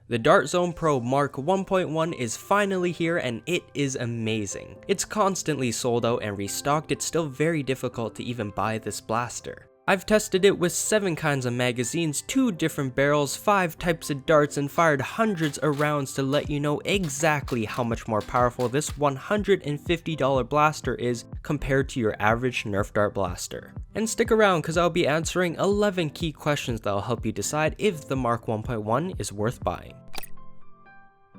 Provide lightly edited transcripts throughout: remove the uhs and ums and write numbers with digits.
The Dart Zone Pro Mark 1.1 is finally here and it is amazing. It's constantly sold out and restocked, it's still very difficult to even buy this blaster. I've tested it with 7 kinds of magazines, 2 different barrels, 5 types of darts, and fired hundreds of rounds to let you know exactly how much more powerful this $150 blaster is compared to your average Nerf dart blaster. And stick around because I'll be answering 11 key questions that will help you decide if the Mark 1.1 is worth buying.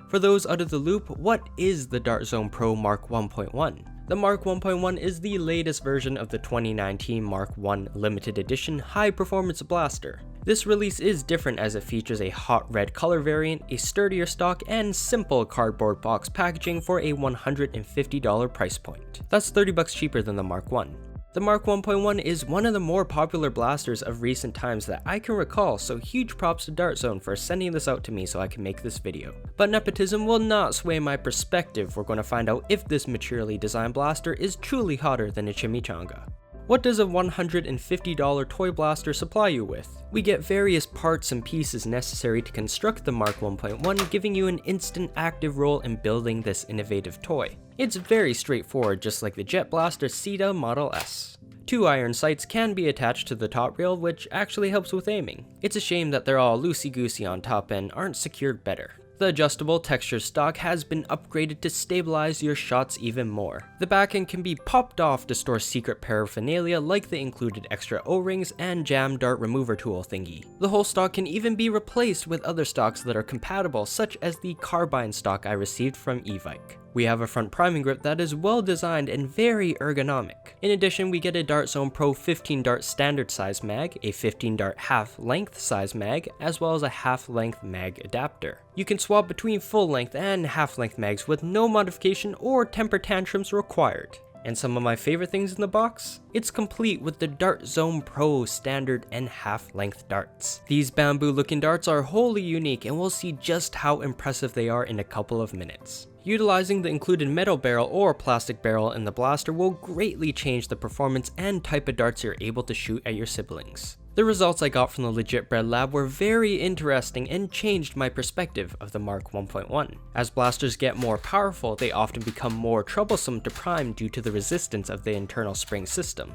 For those out of the loop, what is the Dart Zone Pro Mark 1.1? The Mark 1.1 is the latest version of the 2019 Mark I limited edition high performance blaster. This release is different as it features a hot red color variant, a sturdier stock, and simple cardboard box packaging for a $150 price point. That's $30 cheaper than the Mark I. The Mark 1.1 is one of the more popular blasters of recent times that I can recall, so huge props to Dart Zone for sending this out to me so I can make this video. But nepotism will not sway my perspective. We're going to find out if this maturely designed blaster is truly hotter than a chimichanga. What does a $150 toy blaster supply you with? We get various parts and pieces necessary to construct the Mark 1.1, giving you an instant active role in building this innovative toy. It's very straightforward, just like the Jet Blaster Sita Model S. 2 iron sights can be attached to the top rail, which actually helps with aiming. It's a shame that they're all loosey-goosey on top and aren't secured better. The adjustable texture stock has been upgraded to stabilize your shots even more. The back end can be popped off to store secret paraphernalia like the included extra O-rings and jam dart remover tool thingy. The whole stock can even be replaced with other stocks that are compatible, such as the carbine stock I received from Evike. We have a front priming grip that is well designed and very ergonomic. In addition, we get a Dart Zone Pro 15 dart standard size mag, a 15 dart half length size mag, as well as a half length mag adapter. You can swap between full length and half length mags with no modification or temper tantrums required. And some of my favorite things in the box? It's complete with the Dart Zone Pro standard and half-length darts. These bamboo looking darts are wholly unique and we'll see just how impressive they are in a couple of minutes. Utilizing the included metal barrel or plastic barrel in the blaster will greatly change the performance and type of darts you're able to shoot at your siblings. The results I got from the Legit Bread lab were very interesting and changed my perspective of the Mark 1.1. As blasters get more powerful, they often become more troublesome to prime due to the resistance of the internal spring system.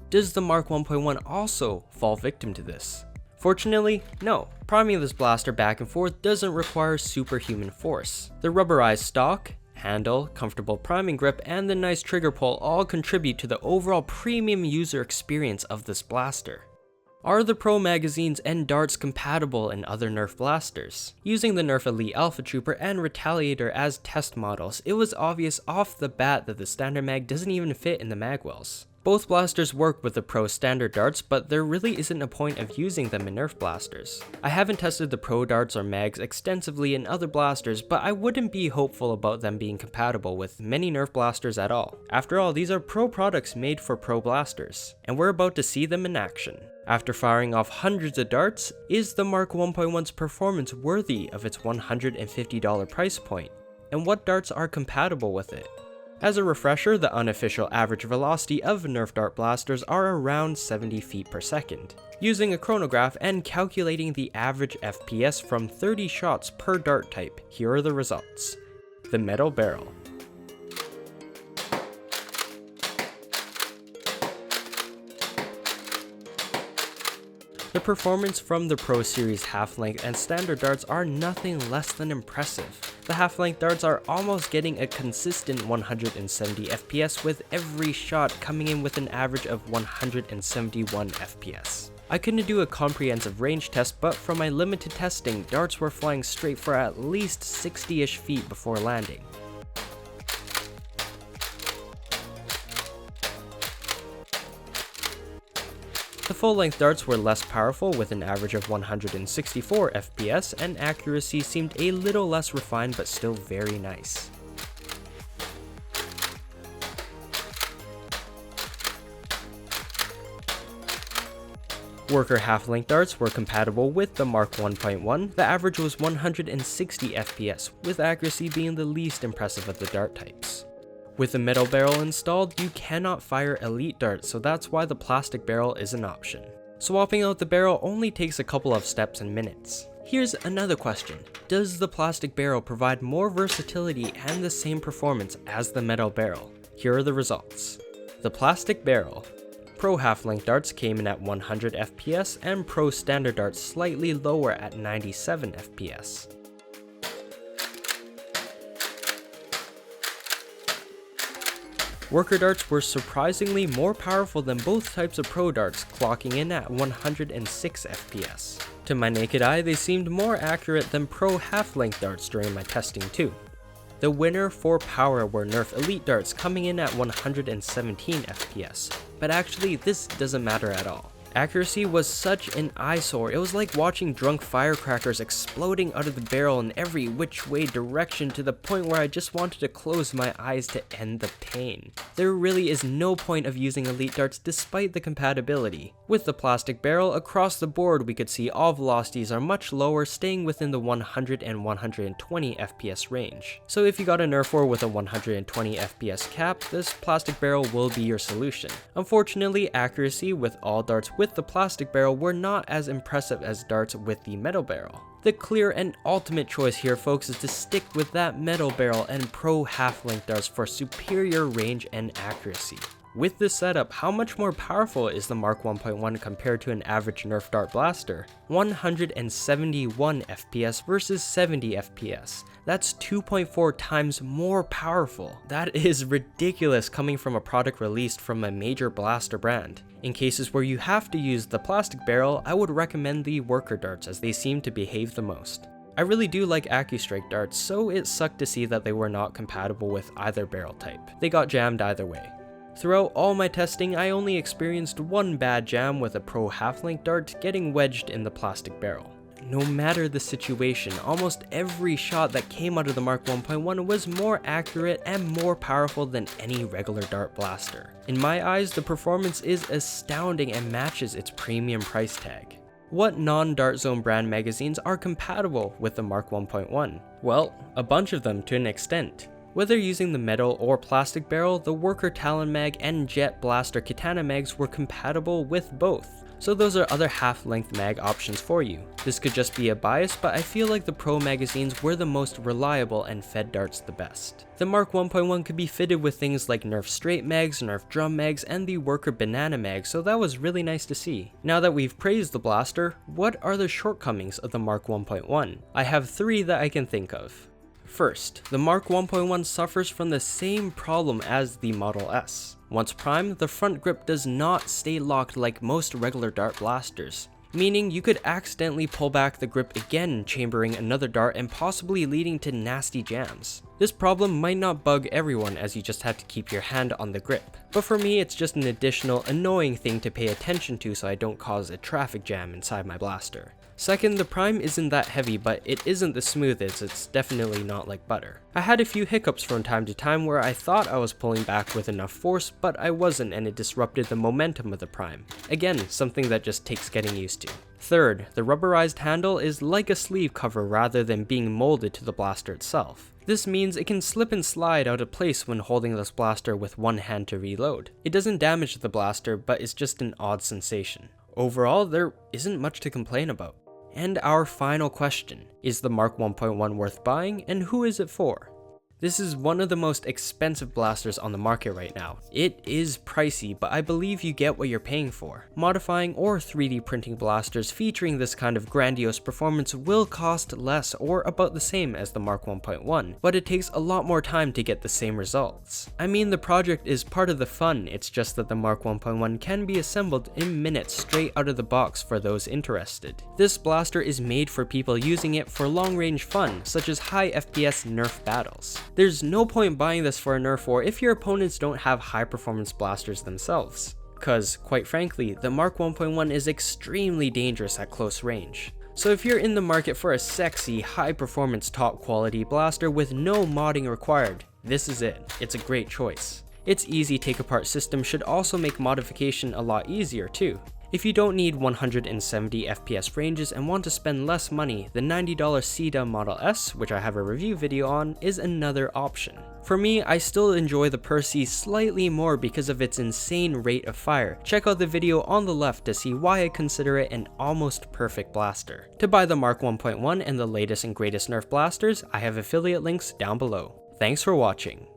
Does the Mark 1.1 also fall victim to this? Fortunately, no. Priming this blaster back and forth doesn't require superhuman force. The rubberized stock, handle, comfortable priming grip, and the nice trigger pull all contribute to the overall premium user experience of this blaster. Are the Pro magazines and darts compatible in other Nerf blasters? Using the Nerf Elite Alpha Trooper and Retaliator as test models, it was obvious off the bat that the standard mag doesn't even fit in the magwells. Both blasters work with the Pro standard darts, but there really isn't a point of using them in Nerf blasters. I haven't tested the Pro darts or mags extensively in other blasters, but I wouldn't be hopeful about them being compatible with many Nerf blasters at all. After all, these are Pro products made for Pro blasters, and we're about to see them in action. After firing off hundreds of darts, is the Mark 1.1's performance worthy of its $150 price point? And what darts are compatible with it? As a refresher, the unofficial average velocity of Nerf dart blasters are around 70 feet per second. Using a chronograph and calculating the average FPS from 30 shots per dart type, here are the results. The metal barrel. The performance from the Pro Series half-length and standard darts are nothing less than impressive. The half-length darts are almost getting a consistent 170 FPS with every shot coming in with an average of 171 FPS. I couldn't do a comprehensive range test, but from my limited testing, darts were flying straight for at least 60-ish feet before landing. The full-length darts were less powerful with an average of 164 FPS, and accuracy seemed a little less refined but still very nice. Worker half-length darts were compatible with the Mark 1.1. The average was 160 FPS, with accuracy being the least impressive of the dart types. With the metal barrel installed, you cannot fire elite darts, so that's why the plastic barrel is an option. Swapping out the barrel only takes a couple of steps and minutes. Here's another question. Does the plastic barrel provide more versatility and the same performance as the metal barrel? Here are the results. The plastic barrel. Pro half-length darts came in at 100 FPS and Pro standard darts slightly lower at 97 FPS. Worker darts were surprisingly more powerful than both types of Pro darts, clocking in at 106 FPS. To my naked eye, they seemed more accurate than Pro half-length darts during my testing too. The winner for power were Nerf Elite darts, coming in at 117 FPS, but actually this doesn't matter at all. Accuracy was such an eyesore, it was like watching drunk firecrackers exploding out of the barrel in every which way direction, to the point where I just wanted to close my eyes to end the pain. There really is no point of using Elite darts despite the compatibility. With the plastic barrel, across the board we could see all velocities are much lower, staying within the 100 and 120 FPS range. So if you got a Nerf war with a 120 FPS cap, this plastic barrel will be your solution. Unfortunately, accuracy with all darts with the plastic barrel were not as impressive as darts with the metal barrel. The clear and ultimate choice here, folks, is to stick with that metal barrel and Pro half-length darts for superior range and accuracy. With this setup, how much more powerful is the Mark 1.1 compared to an average Nerf dart blaster? 171 FPS versus 70 FPS. That's 2.4 times more powerful. That is ridiculous coming from a product released from a major blaster brand. In cases where you have to use the plastic barrel, I would recommend the worker darts as they seem to behave the most. I really do like AccuStrike darts, so it sucked to see that they were not compatible with either barrel type. They got jammed either way. Throughout all my testing, I only experienced one bad jam with a Pro half-length dart getting wedged in the plastic barrel. No matter the situation, almost every shot that came out of the Mark 1.1 was more accurate and more powerful than any regular dart blaster. In my eyes, the performance is astounding and matches its premium price tag. What non-Dart Zone brand magazines are compatible with the Mark 1.1? Well, a bunch of them to an extent. Whether using the metal or plastic barrel, the Worker Talon mag and Jet Blaster Katana mags were compatible with both. So those are other half-length mag options for you. This could just be a bias, but I feel like the Pro magazines were the most reliable and fed darts the best. The Mark 1.1 could be fitted with things like Nerf straight mags, Nerf drum mags, and the Worker banana mag, so that was really nice to see. Now that we've praised the blaster, what are the shortcomings of the Mark 1.1? I have 3 that I can think of. First, the Mark 1.1 suffers from the same problem as the Model S. Once primed, the front grip does not stay locked like most regular dart blasters, meaning you could accidentally pull back the grip again, chambering another dart and possibly leading to nasty jams. This problem might not bug everyone, as you just have to keep your hand on the grip, but for me it's just an additional annoying thing to pay attention to so I don't cause a traffic jam inside my blaster. Second, the prime isn't that heavy, but it isn't the smoothest. It's definitely not like butter. I had a few hiccups from time to time where I thought I was pulling back with enough force, but I wasn't, and it disrupted the momentum of the prime. Again, something that just takes getting used to. Third, the rubberized handle is like a sleeve cover rather than being molded to the blaster itself. This means it can slip and slide out of place when holding this blaster with one hand to reload. It doesn't damage the blaster, but it's just an odd sensation. Overall, there isn't much to complain about. And our final question, is the Mark 1.1 worth buying, and who is it for? This is one of the most expensive blasters on the market right now. It is pricey, but I believe you get what you're paying for. Modifying or 3D printing blasters featuring this kind of grandiose performance will cost less or about the same as the Mark 1.1, but it takes a lot more time to get the same results. I mean, the project is part of the fun, it's just that the Mark 1.1 can be assembled in minutes straight out of the box for those interested. This blaster is made for people using it for long-range fun, such as high FPS Nerf battles. There's no point buying this for a Nerf war if your opponents don't have high performance blasters themselves. Cause, quite frankly, the Mark 1.1 is extremely dangerous at close range. So if you're in the market for a sexy, high performance top quality blaster with no modding required, this is it. It's a great choice. Its easy take apart system should also make modification a lot easier too. If you don't need 170 FPS ranges and want to spend less money, the $90 CETA Model S, which I have a review video on, is another option. For me, I still enjoy the Percy slightly more because of its insane rate of fire. Check out the video on the left to see why I consider it an almost perfect blaster. To buy the Mark 1.1 and the latest and greatest Nerf blasters, I have affiliate links down below. Thanks for watching.